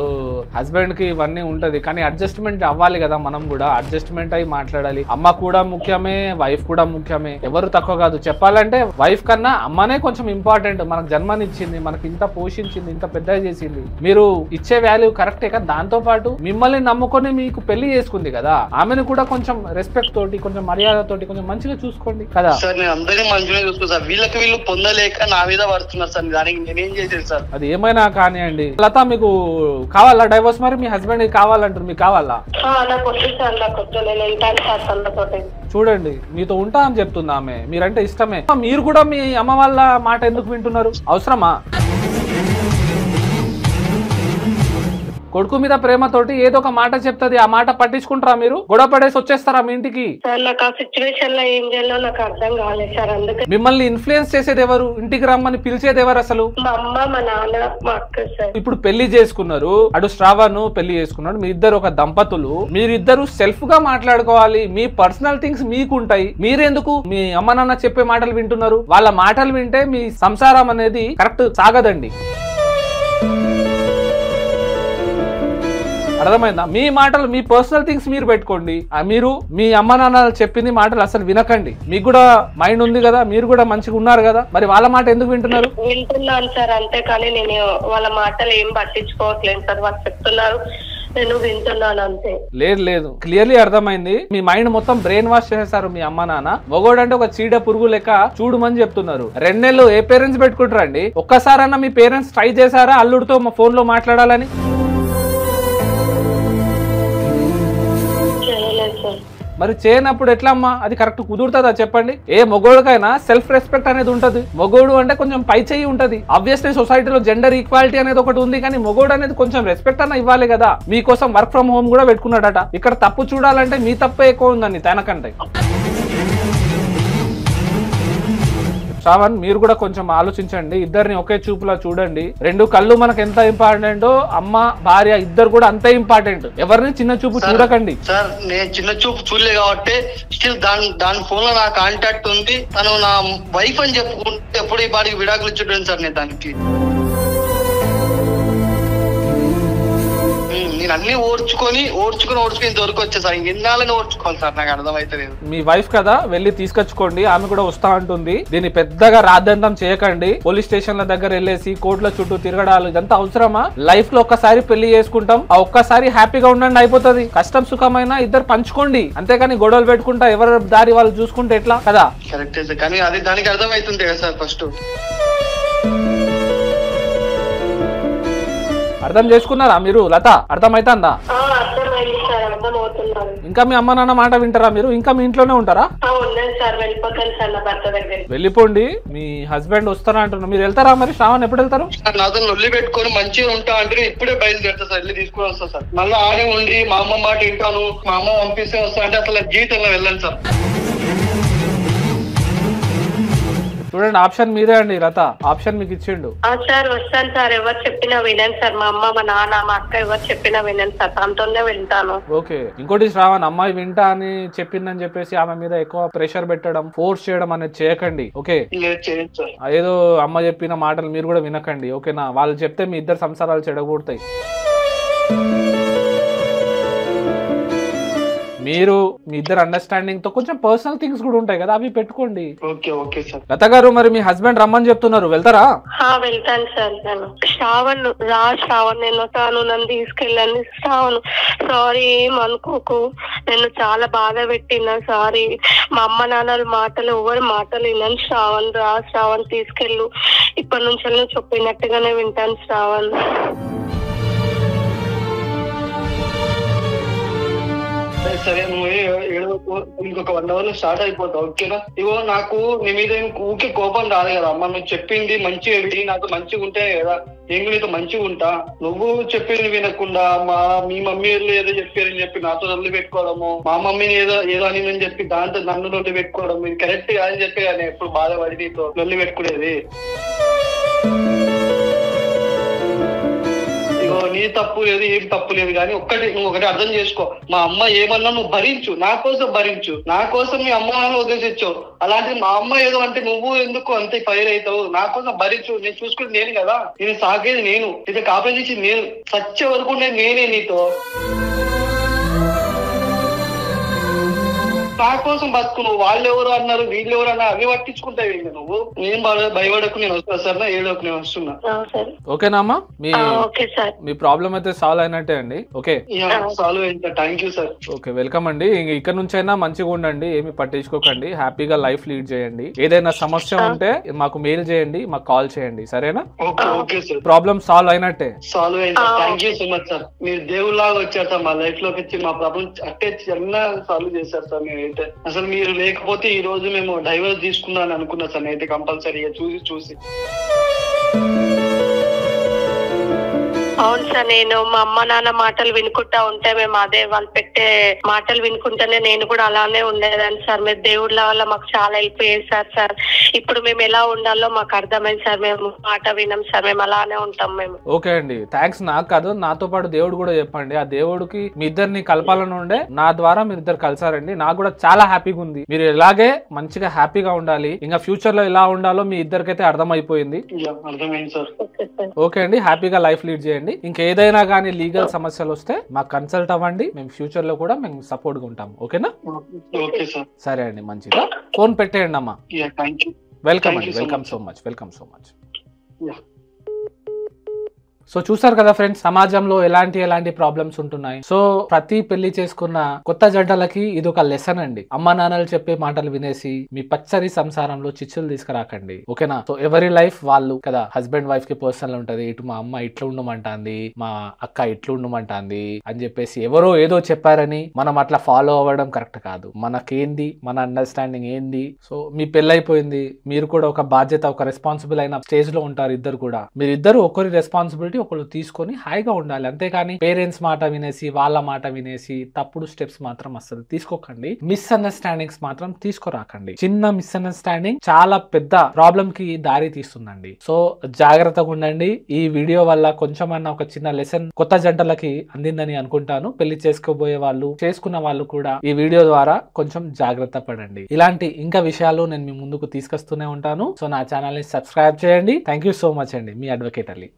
హస్బెండ్ కి ఇవన్నీ ఉంటది, కానీ అడ్జస్ట్మెంట్ అవ్వాలి కదా. మనం కూడా అడ్జస్ట్మెంట్ అయి మాట్లాడాలి. అమ్మ కూడా ముఖ్యమే, వైఫ్ కూడా ముఖ్యమే. ఎవరు తక్కువ కాదు. చెప్పాలంటే వైఫ్ కన్నా అమ్మనే కొంచెం ఇంపార్టెంట్. మనకు జన్మనిచ్చింది, మనకి ఇంత పోషించింది, ఇంత పెద్ద చేసింది. మీరు ఇచ్చే వాల్యూ కరెక్టే కదా. దాంతో పాటు మిమ్మల్ని నమ్ముకొని మీకు పెళ్లి చేసుకుంది కదా, ఆమెను కూడా కొంచెం రెస్పెక్ట్ తోటి, కొంచెం మర్యాద తోటి, కొంచెం మంచిగా చూసుకోండి కదా. సార్ నేను అందరినీ మంచిగా చూసుకో సార్. వీళ్ళకి వీళ్ళు పొందలేక నా మీద పడుతున్నారు సార్. దానికి నేనేం చేసేది సార్? అది ఏమైనా కానివ్వండి. లత మీకు కావాలా డైవర్స్? మరి మీ హస్బెండ్ కావాలంటారు, మీకు కావాలా? చూడండి, మీతో ఉంటా అని చెప్తుంది ఆమె. మీరంటే ఇష్టమే. మీరు కూడా మీ అమ్మ వాళ్ళ మాట ఎందుకు వింటున్నారు? అవసరమా? కొడుకు మీద ప్రేమతోటి ఏదో ఒక మాట చెప్తుంది, ఆ మాట పట్టించుకుంటారా మీరు? గొడవ పడేసి వచ్చేస్తారా మీ ఇంటికి? నాకు ఆ సిచ్యువేషన్ లో ఏం చేయాలో నాకు అర్థం కాలేదు సార్. అందుకే మిమ్మల్ని ఇన్ఫ్లుయెన్స్ చేసేది ఎవరు? ఇంటికి రమ్మని పిలిచేది ఎవరు అసలు? మా అమ్మ, మా నాన్న, మా అక్క సార్. ఇప్పుడు పెళ్లి చేసుకున్నారు, అటు శ్రావణ్ పెళ్లి చేసుకున్నాడు. మీ ఇద్దరు ఒక దంపతులు, మీరిద్దరు సెల్ఫ్ గా మాట్లాడుకోవాలి. మీ పర్సనల్ థింగ్స్ మీకుంటాయి. మీరెందుకు మీ అమ్మ నాన్న చెప్పే మాటలు వింటున్నారు? వాళ్ళ మాటలు వింటే మీ సంసారం అనేది కరెక్ట్ సాగదండి. అర్థమైందా? మీ మాటలు, మీ పర్సనల్ థింగ్స్ మీరు పెట్టుకోండి. మీరు మీ అమ్మ నాన్న చెప్పింది మాటలు అసలు వినకండి. మీకు కూడా మైండ్ ఉంది కదా, మీరు కూడా మంచిగా ఉన్నారు కదా, మరి వాళ్ళ మాట ఎందుకు వింటున్నారు? వింటున్నాను సార్, అంతేకాని నేను వాళ్ళ మాటలు ఏం పట్టించుకోవట్లేదు సార్. వాళ్ళు చెప్తున్నారు, నేను వింటున్నాను అంతే. లేదు, క్లియర్లీ అర్థమైంది. మీ మైండ్ మొత్తం బ్రెయిన్ వాష్ చేసేసారు మీ అమ్మ నాన్న. మొగోడు అంటే ఒక చీడ పురుగు లెక్క చూడమని చెప్తున్నారు. 2 నెలలు ఏ పేరెంట్స్ పెట్టుకుంటారండి? ఒక్కసారన్నా మీ పేరెంట్స్ ట్రై చేశారా అల్లుడితో మా ఫోన్ లో మాట్లాడాలని? మరి చేయనప్పుడు ఎట్లా అమ్మా? అది కరెక్ట్ కుదురుతుందా చెప్పండి? ఏ మొగోడికైనా సెల్ఫ్ రెస్పెక్ట్ అనేది ఉంటది. మొగోడు అంటే కొంచెం పై చేయి ఉంటది. ఆబ్వియస్లీ సొసైటీలో జెండర్ ఈక్వాలిటీ అనేది ఒకటి ఉంది, కానీ మొగోడు అనేది కొంచెం రెస్పెక్ట్ అన్న ఇవ్వాలి కదా. మీకోసం వర్క్ ఫ్రమ్ హోమ్ కూడా పెట్టుకున్నాడట. ఇక్కడ తప్పు చూడాలంటే మీ తప్పే ఎక్కువ ఉందండి తనకంటే. శ్రావణ్, మీరు కూడా కొంచెం ఆలోచించండి. ఇద్దరిని ఒకే చూపులా చూడండి. 2 కళ్ళు మనకు ఎంత ఇంపార్టెంటో అమ్మ భార్య ఇద్దరు కూడా అంతే ఇంపార్టెంట్. ఎవరిని చిన్న చూపు చూడకండి. సార్ నేను చిన్న చూపు చూడలే కాబట్టి స్టిల్ దాని ఫోన్ లో నా కాంటాక్ట్ ఉంది. తను నా వైఫ్ అని చెప్పుకుంటే ఎప్పుడు ఈ పాటికి విడాకులు ఇచ్చేటాను సార్ నేను దానికి. నేను అన్ని ఓర్చుకొని దొరికి వచ్చా సార్. ఎన్నాళ్ళని ఓర్చుకోవాలి సార్, నాకు అర్థమైతే లేదు. మీ వైఫ్ కదా, వెళ్ళి తీసుకొచ్చుకోండి. ఆమె కూడా వస్తా అంటుంది. దీన్ని పెద్దగా రాద్దంతం చేయకండి. పోలీస్ స్టేషన్ల దగ్గర వెళ్ళేసి కోర్టుల చుట్టూ తిరగడాలు ఇదంతా అవసరమా? లైఫ్ లో ఒక్కసారి పెళ్లి చేసుకుంటాం, ఆ ఒక్కసారి హ్యాపీగా ఉండండి, అయిపోతుంది. కష్టం సుఖమైన ఇద్దరు పంచుకోండి, అంతేకాని గొడవలు పెట్టుకుంటా ఎవరి దారి వాళ్ళు చూసుకుంటే ఎట్లా కదా? కరెక్టే సార్, కానీ అది దానికి అర్థమవుతుంది కదా సార్. ఫస్ట్ అర్థం చేసుకున్నారా మీరు? లత అర్థమైతుందా? ఇంకా మీ అమ్మ నాన్న మాట వింటారా మీరు? ఇంకా మీ ఇంట్లోనే ఉంటారా? వెళ్ళిపోండి. మీ హస్బెండ్ వస్తారా అంటున్నా, మీరు వెళ్తారా మరి? శ్రావణ్ ఎప్పుడు వెళ్తారు? నాతో నొల్లి పెట్టుకొని మంచిగా ఉంటా అంటే ఇప్పుడే బయలుదేరుతా సార్, వెళ్ళి తీసుకుని వస్తా సార్. మళ్ళీ ఆడే ఉండి మా అమ్మ మాట వింటాను, మా అమ్మ పంపిస్తే వస్తా అంటే అసలు జీవితంలో వెళ్ళండి సార్. చూడండి, ఆప్షన్ మీదే అండి. లత ఆప్షన్ మీకు ఇచ్చిండు. సార్ వస్తాను సార్, ఎవరు చెప్పినా వినండి సార్. మా అమ్మ, మా నాన్న, మా అక్క ఎవరు చెప్పినా వినండి సార్, తనతోనే వెళ్తాను. ఓకే. ఇంకోటి శ్రావణ్, అమ్మాయి వింటా అని చెప్పిందని చెప్పేసి ఆమె మీద ఎక్కువ ప్రెషర్ పెట్టడం, ఫోర్స్ చేయడం అనేది చేయకండి. ఓకే, ఏదో అమ్మ చెప్పిన మాటలు మీరు కూడా వినకండి. ఓకేనా? వాళ్ళు చెప్తే మీ ఇద్దరు సంసారాలు చెడగొడతాయి. మీరు మీ ఇద్దరు అండర్స్టాండింగ్ తో కొంచెం పర్సనల్ థింగ్స్ కూడా ఉంటాయి కదా, అవి పెట్టుకోండి. లత గారు, మరి మీ హస్బెండ్ రమ్మని చెప్తున్నారు, వెళ్తారా? వెళ్తాను సార్. నేను శ్రావణ్ నేను వస్తాను, నన్ను తీసుకెళ్ళండి. శ్రావణ్ సారీ, ఏం అనుకోకు, నేను చాలా బాధ పెట్టినా, సారీ. మా అమ్మ నాన్నల మాటలు ఎవరి మాటలు విన్నాను. శ్రావణ్ తీసుకెళ్ళు, ఇప్పటి నుంచి నువ్వు చెప్పినట్టుగానే వింటాను శ్రావణ్. సరే, నువ్వు ఇంకొక 1 hour లో స్టార్ట్ అయిపోతావు. ఓకేనా? ఇగో నాకు నీ మీద ఊకే కోపం రాదు కదా అమ్మ. నువ్వు చెప్పింది మంచిగా విని నాతో మంచిగా ఉంటేనే కదా నేను నీతో మంచిగా ఉంటా. నువ్వు చెప్పింది వినకుండా మీ మమ్మీ ఏదో చెప్పారని చెప్పి నాతో నొల్లి పెట్టుకోవడము, మా మమ్మీని ఏదో అని చెప్పి దాంతో నన్ను నొల్లి పెట్టుకోవడం, ఇది కరెక్ట్ కాదని చెప్పి కానీ ఎప్పుడు బాధపడి నీతో నొల్లి పెట్టుకునేది. నీ తప్పు లేదు, ఏం తప్పు లేదు, కానీ నువ్వు ఒకటి అర్థం చేసుకో. మా అమ్మ ఏమన్నా నువ్వు భరించు, నా కోసం మీ అమ్మ నాన్న వదిలేసిచ్చావు. అలాంటి మా అమ్మ ఏదో అంటే నువ్వు ఎందుకు అంతే ఫైర్ అవుతావు? నా కోసం భరించు, నేను చూసుకుని నేను కదా, నేను సాగేది నేను, ఇది కాపీ చేసి నేను, సచ్చే వరకు నేనే నీతో. నా కోసం బతుకు. నువ్వు వాళ్ళు ఎవరు అన్నారు, వీళ్ళు ఎవరు అన్నారు, అవి పట్టించుకుంటావు. నువ్వు నేను భయపడకు, నేను వస్తా సార్, ఏడోకు నేను వస్తున్నా. ఓకేనా అమ్మా? మీ ప్రాబ్లం అయితే సాల్వ్ అయినట్టే అండి. ఓకే, సాల్వ్ అయింది. Thank you sir. Okay, welcome అండి. ఇక్కడ నుంచి అయినా మంచిగా ఉండండి, ఏమి పట్టించుకోకండి, హ్యాపీగా లైఫ్ లీడ్ చేయండి. ఏదైనా సమస్య ఉంటే మాకు మెయిల్ చేయండి, మాకు కాల్ చేయండి, సరేనా? ప్రాబ్లం సాల్వ్ అయినట్టే. సాల్వ్ అయింది. Thank you so much sir. మీరు దేవుళ్ళలాగా వచ్చారు సార్, మా లైఫ్ లోకి వచ్చి మా ప్రాబ్లం అట్టే చిన్న సాల్వ్ చేశారు సార్. అసలు మీరు లేకపోతే ఈ రోజు మేము డైవర్స్ తీసుకుందాం అనుకున్నా సార్. నేనైతే కంపల్సరీగా చూసి అవును సార్, నేను మా అమ్మ నాన్న మాటలు వినుకుంటా ఉంటే మేము అదే వాళ్ళు పెట్టే మాటలు వినుకుంటేనే నేను కూడా అలానే ఉండేదాన్ని సార్. మీరు దేవుళ్ళ వల్ల మాకు చాలా హెల్ప్ చేశారు సార్. ఇప్పుడు మేము ఎలా ఉండాలో మాకు అర్థమైంది సార్. మేము మాట వినం సార్, మేము అలానే ఉంటాం మేము. ఓకే అండి, థ్యాంక్స్. నాకు కాదు, నాతో పాటు దేవుడు కూడా చెప్పండి. ఆ దేవుడికి మీ ఇద్దరిని కలపాలని ఉండే, నా ద్వారా మీరు ఇద్దరు కలిసారండి. నాకు కూడా చాలా హ్యాపీగా ఉంది. మీరు ఇలాగే మంచిగా హ్యాపీగా ఉండాలి. ఇంకా ఫ్యూచర్ లో ఎలా ఉండాలో మీ ఇద్దరికైతే అర్థమైపోయింది. ఓకే అండి, హ్యాపీగా లైఫ్ లీడ్ చేయండి. ఇంకేదైనా కానీ లీగల్ సమస్యలు వస్తే మాకు కన్సల్ట్ అవ్వండి. మేము ఫ్యూచర్ లో కూడా మేము సపోర్ట్ గా ఉంటాం. ఓకేనా? సరే అండి, మంచిగా ఫోన్ పెట్టేయండి అమ్మా. వెల్కమ్ అండి, వెల్కమ్ సో మచ్. సో చూసారు కదా ఫ్రెండ్స్, సమాజంలో ఎలాంటి ప్రాబ్లమ్స్ ఉంటున్నాయి. సో ప్రతి పెళ్లి చేసుకున్న కొత్త జంటలకి ఇది ఒక లెసన్ అండి. అమ్మ నాన్నలు చెప్పే మాటలు వినేసి మీ పచ్చని సంసారంలో చిచ్చులు తీసుకురాకండి. ఓకేనా? సో ఎవరి లైఫ్ వాళ్ళు కదా. హస్బెండ్ వైఫ్ కి పర్సనల్ ఉంటది. ఇటు మా అమ్మ ఇట్లా ఉండమంటాంది, మా అక్క ఇట్లా ఉండమంటాంది అని చెప్పేసి ఎవరో ఏదో చెప్పారని మనం అట్లా ఫాలో అవ్వడం కరెక్ట్ కాదు. మనకేంది, మన అండర్స్టాండింగ్ ఏంది. సో మీ పెళ్ళైపోయింది, మీరు కూడా ఒక బాధ్యత, ఒక రెస్పాన్సిబుల్ అయిన స్టేజ్ లో ఉంటారు. ఇద్దరు కూడా మీరిద్దరు ఒకరి రెస్పాన్సిబిలిటీ ఒకరు తీసుకొని హాయిగా ఉండాలి. అంతేకాని పేరెంట్స్ మాట వినేసి, వాళ్ళ మాట వినేసి తప్పుడు స్టెప్స్ మాత్రం అస్సలు తీసుకోకండి. మిస్అండర్స్టాండింగ్స్ మాత్రం తీసుకురాకండి. చిన్న మిస్అండర్స్టాండింగ్ చాలా పెద్ద ప్రాబ్లం కి దారి తీస్తుందండి. సో జాగ్రత్తగా ఉండండి. ఈ వీడియో వల్ల కొంచెమన్నా ఒక చిన్న లెసన్ కొత్త జంటలకి అందిందని అనుకుంటాను. పెళ్లి చేసుకోబోయే వాళ్ళు, చేసుకున్న వాళ్ళు కూడా ఈ వీడియో ద్వారా కొంచెం జాగ్రత్త పడండి. ఇలాంటి ఇంకా విషయాలు నేను మీ ముందుకు తీసుకొస్తూనే ఉంటాను. సో నా ఛానల్ ని సబ్స్క్రైబ్ చేయండి. థ్యాంక్ యూ సో మచ్ అండి. మీ అడ్వకేట్ అలీ.